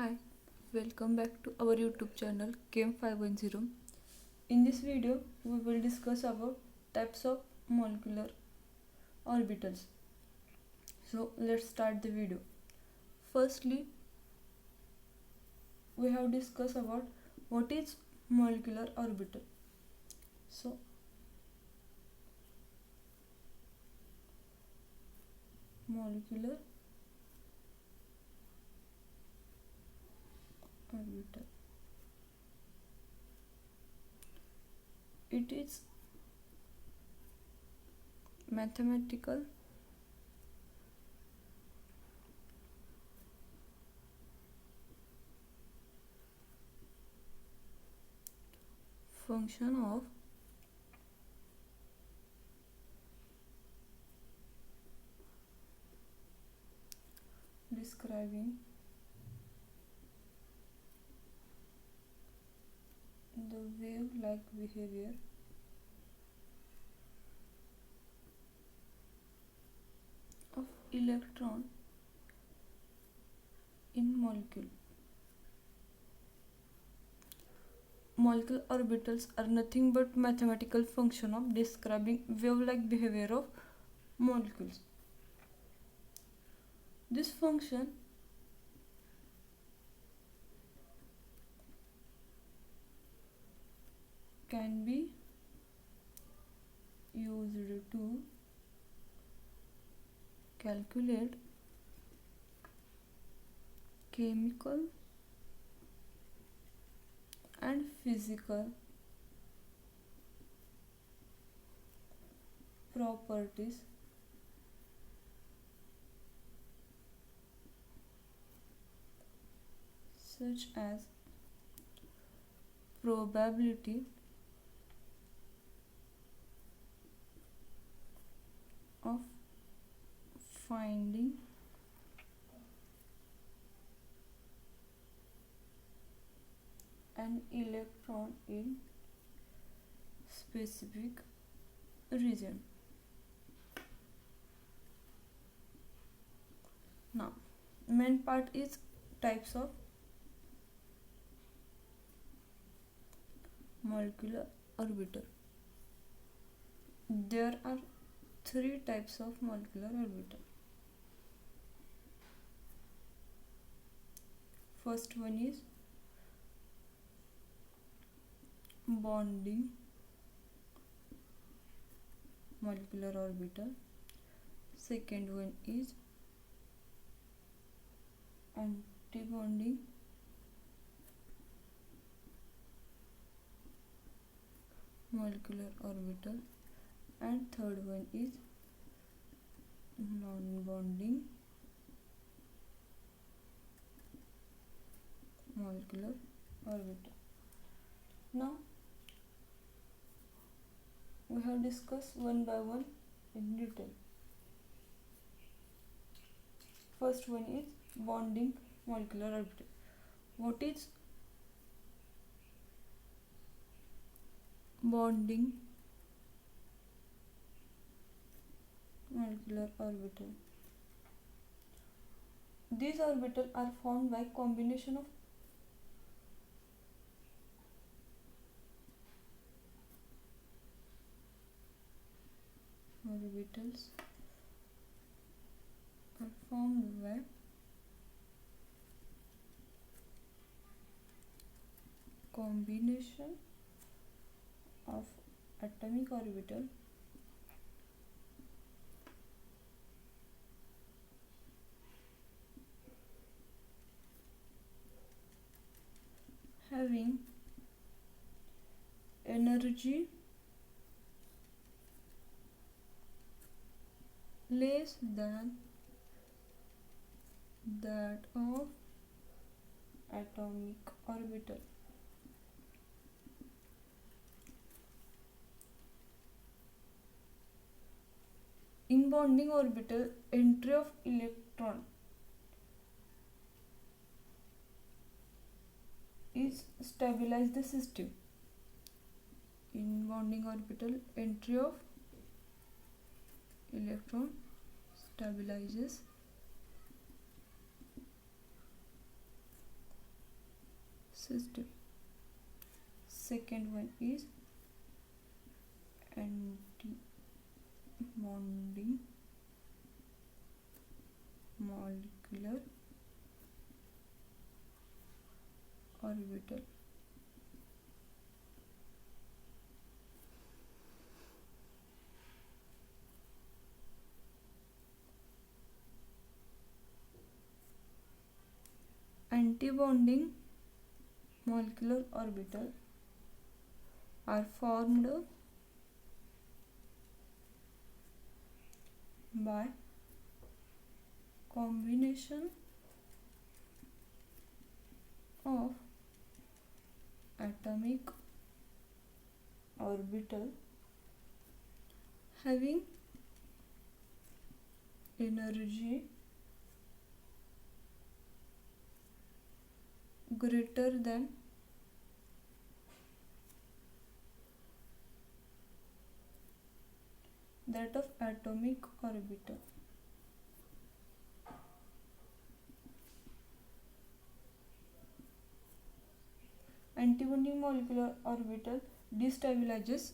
Hi, welcome back to our YouTube channel KM510. In this video, we will discuss about types of molecular orbitals. So let's start the video. Firstly, we have discussed about what is molecular orbital. So molecular orbital. It is mathematical function of describing the wave-like behavior of electron in molecule. Molecular orbitals are nothing but mathematical function of describing wave-like behavior of molecules. This function can be used to calculate chemical and physical properties such as probability of finding an electron in specific region. Now, main part is types of molecular orbital. There are three types of molecular orbital. First one is bonding molecular orbital. Second one is antibonding molecular orbital, and third one is non-bonding molecular orbital. Now we have discussed one by one in detail. First one is bonding molecular orbital. What is bonding molecular orbital? These orbitals are formed by combination of orbitals are formed by combination of atomic orbital having energy less than that of atomic orbital. In bonding orbital, entry of electron is stabilize the system. In bonding orbital, entry of electron stabilizes system. Second one is anti-bonding molecular orbital. Anti-bonding molecular orbital are formed by combination of atomic orbital having energy greater than that of atomic orbital. Anti-bonding molecular orbital destabilizes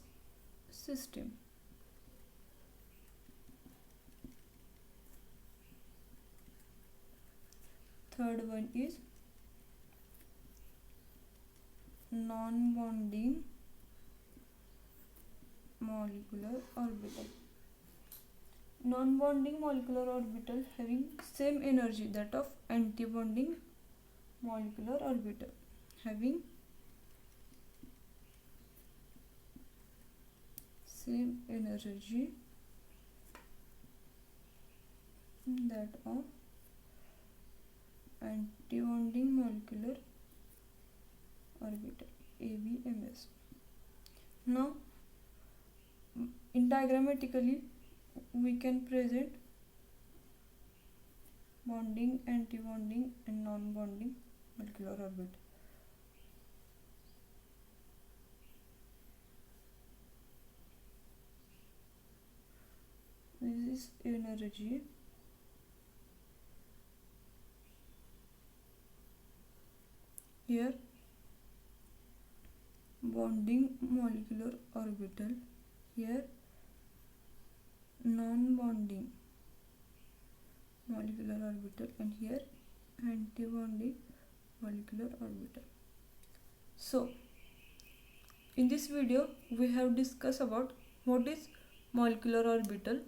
system. Third one is non-bonding molecular orbital. Non-bonding molecular orbital having same energy that of anti-bonding molecular orbital, having same energy that of anti-bonding molecular orbital, ABMS. Now diagrammatically we can present bonding, anti-bonding and non-bonding molecular orbital. This is energy here, bonding molecular orbital, here non-bonding molecular orbital, and here anti-bonding molecular orbital. So in this video we have discussed about what is molecular orbital.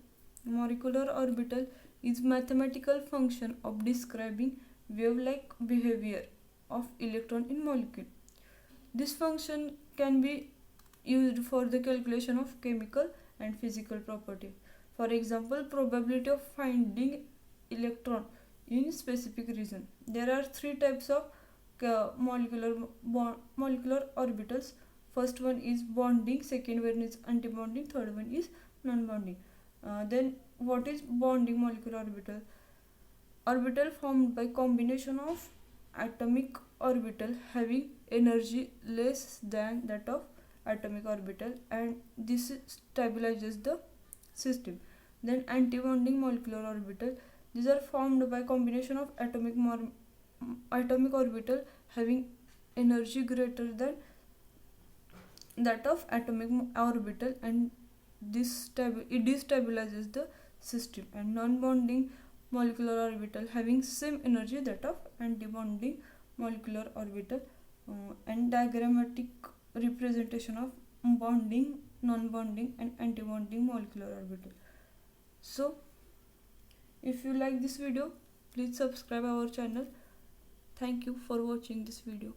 Molecular orbital is mathematical function of describing wave-like behavior of electron in molecule. This function can be used for the calculation of chemical and physical property. For example, probability of finding electron in specific region. There are three types of molecular orbitals. First one is bonding, second one is anti-bonding, third one is non-bonding. Then what is bonding molecular orbital? Orbital formed by combination of atomic orbital having energy less than that of atomic orbital, and this stabilizes the system. Then anti-bonding molecular orbital, these are formed by combination of atomic orbital having energy greater than that of atomic orbital, and this it destabilizes the system. And non-bonding molecular orbital having same energy that of anti-bonding molecular orbital, and diagrammatic representation of bonding, non-bonding and anti-bonding molecular orbital. So if you like this video, please subscribe our channel. Thank you for watching this video.